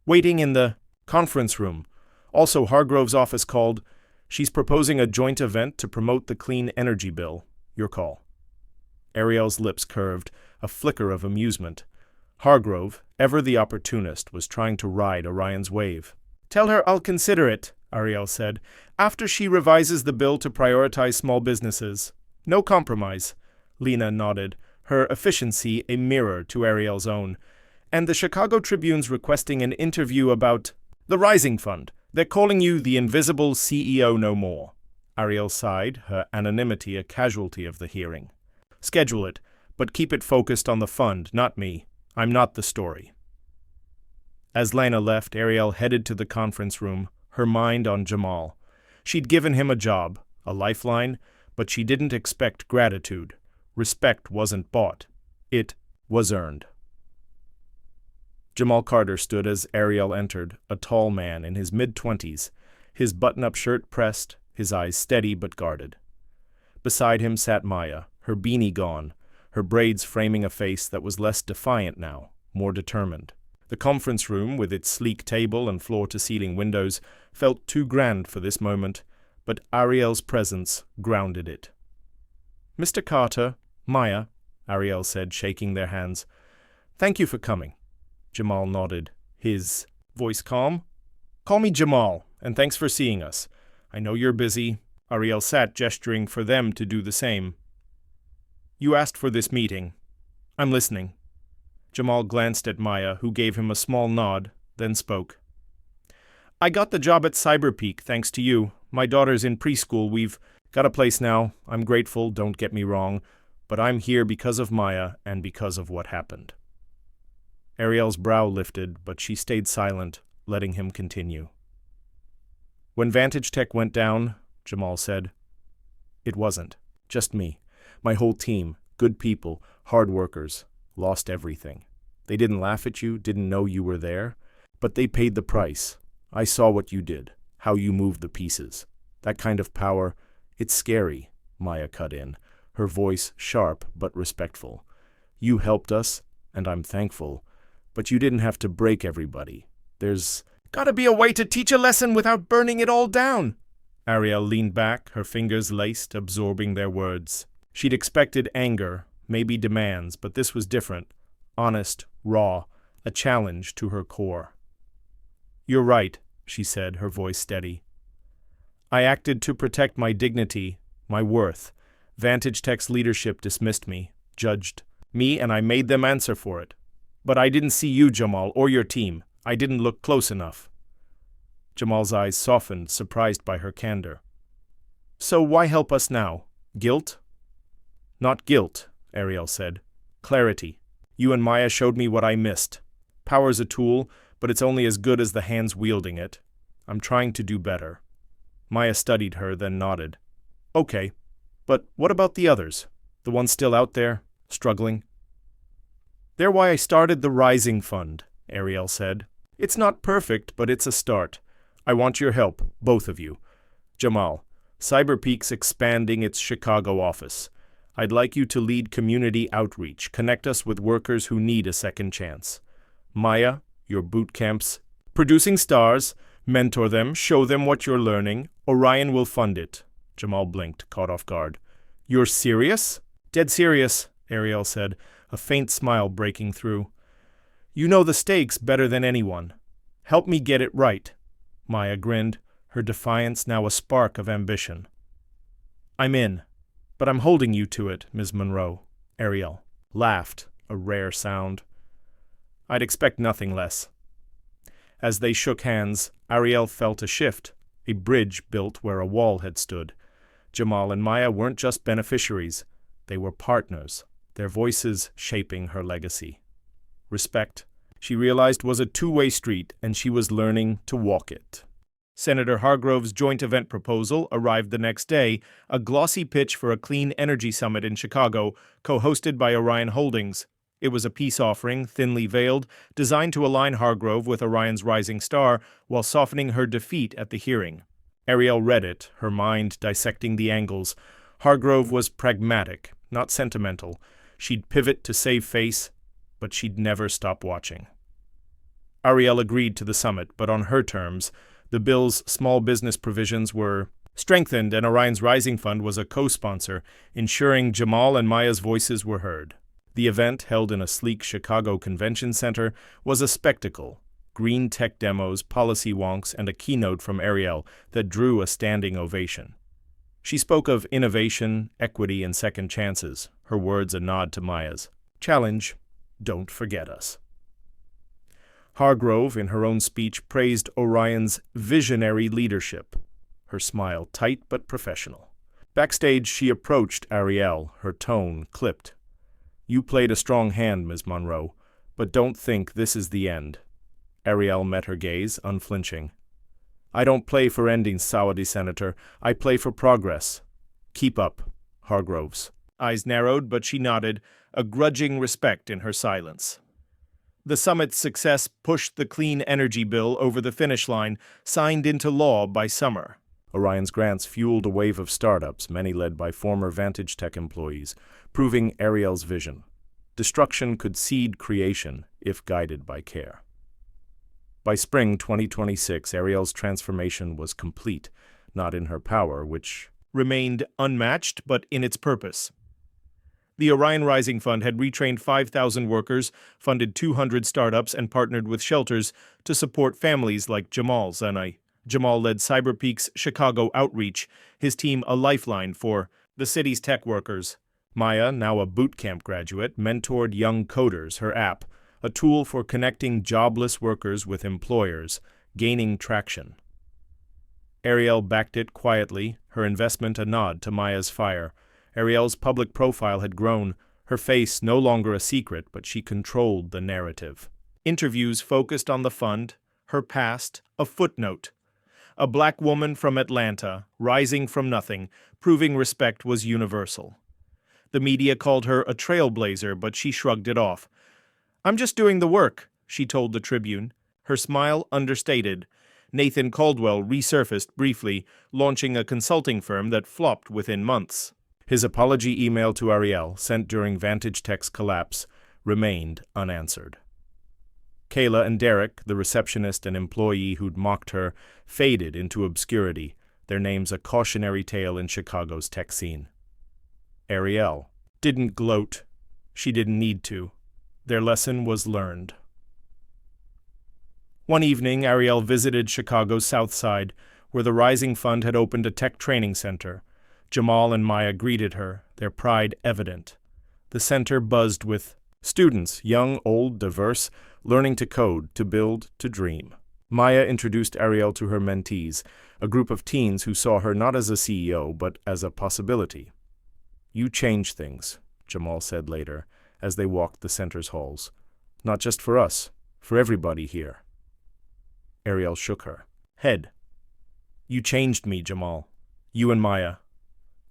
"Waiting in the conference room. Also, Hargrove's office called. She's proposing a joint event to promote the clean energy bill. Your call." Ariel's lips curved, a flicker of amusement. Hargrove, ever the opportunist, was trying to ride Orion's wave. "Tell her I'll consider it," Ariel said, "after she revises the bill to prioritize small businesses. No compromise." Lena nodded, her efficiency a mirror to Ariel's own. "And the Chicago Tribune's requesting an interview about the Rising Fund. They're calling you the invisible CEO no more." Ariel sighed, her anonymity a casualty of the hearing. "Schedule it, but keep it focused on the fund, not me. I'm not the story." As Lena left, Ariel headed to the conference room, her mind on Jamal. She'd given him a job, a lifeline, but she didn't expect gratitude. Respect wasn't bought. It was earned. Jamal Carter stood as Ariel entered, a tall man in his mid-20s, his button-up shirt pressed, his eyes steady but guarded. Beside him sat Maya, her beanie gone, her braids framing a face that was less defiant now, more determined. The conference room, with its sleek table and floor-to-ceiling windows, felt too grand for this moment, but Ariel's presence grounded it. "Mr. Carter, Maya," Ariel said, shaking their hands. "Thank you for coming." Jamal nodded, his voice calm. "Call me Jamal, and thanks for seeing us. I know you're busy." Ariel sat, gesturing for them to do the same. "You asked for this meeting. I'm listening." Jamal glanced at Maya, who gave him a small nod, then spoke. "I got the job at Cyberpeak, thanks to you. My daughter's in preschool. We've got a place now. I'm grateful, don't get me wrong, but I'm here because of Maya and because of what happened." Ariel's brow lifted, but she stayed silent, letting him continue. "When Vantage Tech went down," Jamal said, "it wasn't just me. My whole team, good people, hard workers, lost everything. They didn't laugh at you, didn't know you were there, but they paid the price. I saw what you did, how you moved the pieces. That kind of power, it's scary," Maya cut in, her voice sharp but respectful. "You helped us, and I'm thankful, but you didn't have to break everybody. There's gotta be a way to teach a lesson without burning it all down." Ariel leaned back, her fingers laced, absorbing their words. She'd expected anger, maybe demands, but this was different, honest, raw, a challenge to her core. "You're right," she said, her voice steady. "I acted to protect my dignity, my worth. Vantage Tech's leadership dismissed me, judged me, and I made them answer for it. But I didn't see you, Jamal, or your team. I didn't look close enough." Jamal's eyes softened, surprised by her candor. "So why help us now? Guilt?" "Not guilt," Ariel said. "Clarity. You and Maya showed me what I missed. Power's a tool, but it's only as good as the hands wielding it. I'm trying to do better." Maya studied her, then nodded. "Okay, but what about the others? The ones still out there, struggling?" "They're why I started the Rising Fund," Ariel said. "It's not perfect, but it's a start. I want your help, both of you. Jamal, Cyberpeak's expanding its Chicago office. I'd like you to lead community outreach, connect us with workers who need a second chance. Maya, your boot camps, producing stars, mentor them, show them what you're learning. Orion will fund it." Jamal blinked, caught off guard. "You're serious?" "Dead serious," Ariel said, a faint smile breaking through. "You know the stakes better than anyone. Help me get it right." Maya grinned, her defiance now a spark of ambition. "I'm in, but I'm holding you to it, Ms. Monroe." Ariel laughed, a rare sound. "I'd expect nothing less." As they shook hands, Ariel felt a shift, a bridge built where a wall had stood. Jamal and Maya weren't just beneficiaries, they were partners, their voices shaping her legacy. Respect, she realized, was a two-way street, and she was learning to walk it. Senator Hargrove's joint event proposal arrived the next day, a glossy pitch for a clean energy summit in Chicago, co-hosted by Orion Holdings. It was a peace offering, thinly veiled, designed to align Hargrove with Orion's rising star while softening her defeat at the hearing. Ariel read it, her mind dissecting the angles. Hargrove was pragmatic, not sentimental. She'd pivot to save face, but she'd never stop watching. Ariel agreed to the summit, but on her terms. The bill's small business provisions were strengthened, and Orion's Rising Fund was a co-sponsor, ensuring Jamal and Maya's voices were heard. The event, held in a sleek Chicago convention center, was a spectacle. Green tech demos, policy wonks, and a keynote from Ariel that drew a standing ovation. She spoke of innovation, equity, and second chances, her words a nod to Maya's. Challenge, don't forget us. Hargrove, in her own speech, praised Orion's visionary leadership, her smile tight but professional. Backstage, she approached Ariel, her tone clipped. You played a strong hand, Ms. Monroe, but don't think this is the end. Ariel met her gaze, unflinching. I don't play for endings, Saudi Senator. I play for progress. Keep up, Hargrove's eyes narrowed, but she nodded, a grudging respect in her silence. The summit's success pushed the clean energy bill over the finish line, signed into law by summer. Orion's grants fueled a wave of startups, many led by former Vantage Tech employees, proving Ariel's vision. Destruction could seed creation if guided by care. By spring 2026, Ariel's transformation was complete, not in her power, which remained unmatched, but in its purpose. The Orion Rising Fund had retrained 5,000 workers, funded 200 startups, and partnered with shelters to support families like Jamal's. Jamal led CyberPeak's Chicago outreach, his team a lifeline for the city's tech workers. Maya, now a boot camp graduate, mentored young coders, her app, a tool for connecting jobless workers with employers, gaining traction. Ariel backed it quietly, her investment a nod to Maya's fire. Ariel's public profile had grown, her face no longer a secret, but she controlled the narrative. Interviews focused on the fund, her past, a footnote. A black woman from Atlanta, rising from nothing, proving respect was universal. The media called her a trailblazer, but she shrugged it off. I'm just doing the work, she told the Tribune, her smile understated. Nathan Caldwell resurfaced briefly, launching a consulting firm that flopped within months. His apology email to Ariel, sent during Vantage Tech's collapse, remained unanswered. Kayla and Derek, the receptionist and employee who'd mocked her, faded into obscurity, their names a cautionary tale in Chicago's tech scene. Ariel didn't gloat. She didn't need to. Their lesson was learned. One evening, Ariel visited Chicago's South Side, where the Rising Fund had opened a tech training center. Jamal and Maya greeted her, their pride evident. The center buzzed with students, young, old, diverse, learning to code, to build, to dream. Maya introduced Ariel to her mentees, a group of teens who saw her not as a CEO, but as a possibility. You change things, Jamal said later, as they walked the center's halls. Not just for us, for everybody here. Ariel shook her head. You changed me, Jamal. You and Maya.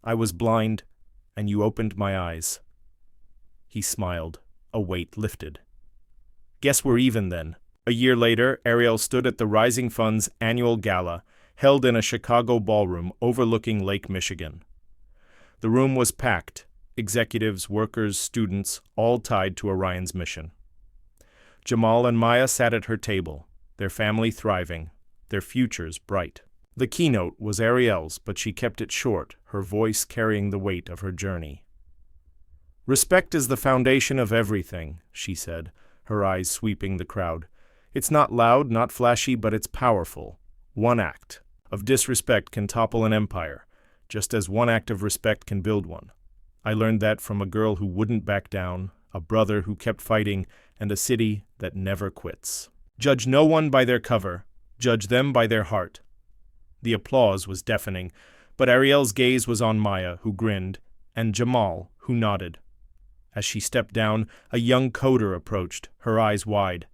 I was blind, and you opened my eyes. He smiled, a weight lifted. Guess we're even then. A year later, Ariel stood at the Rising Fund's annual gala, held in a Chicago ballroom overlooking Lake Michigan. The room was packed, executives, workers, students, all tied to Orion's mission. Jamal and Maya sat at her table, their family thriving, their futures bright. The keynote was Ariel's, but she kept it short, her voice carrying the weight of her journey. Respect is the foundation of everything, she said, her eyes sweeping the crowd. It's not loud, not flashy, but it's powerful. One act of disrespect can topple an empire, just as one act of respect can build one. I learned that from a girl who wouldn't back down, a brother who kept fighting, and a city that never quits. Judge no one by their cover, judge them by their heart. The applause was deafening, but Ariel's gaze was on Maya, who grinned, and Jamal, who nodded. As she stepped down, a young coder approached, her eyes wide.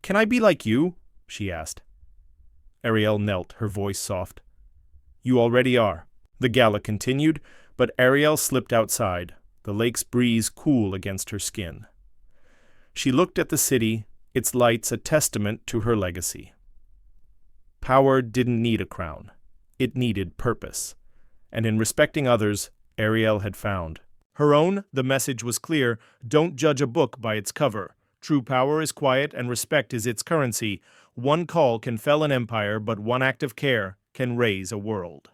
Can I be like you? She asked. Ariel knelt, her voice soft. You already are. The gala continued, but Ariel slipped outside, the lake's breeze cool against her skin. She looked at the city, its lights a testament to her legacy. Power didn't need a crown. It needed purpose. And in respecting others, Ariel had found her own. The message was clear: don't judge a book by its cover. True power is quiet, and respect is its currency. One call can fell an empire, but one act of care can raise a world.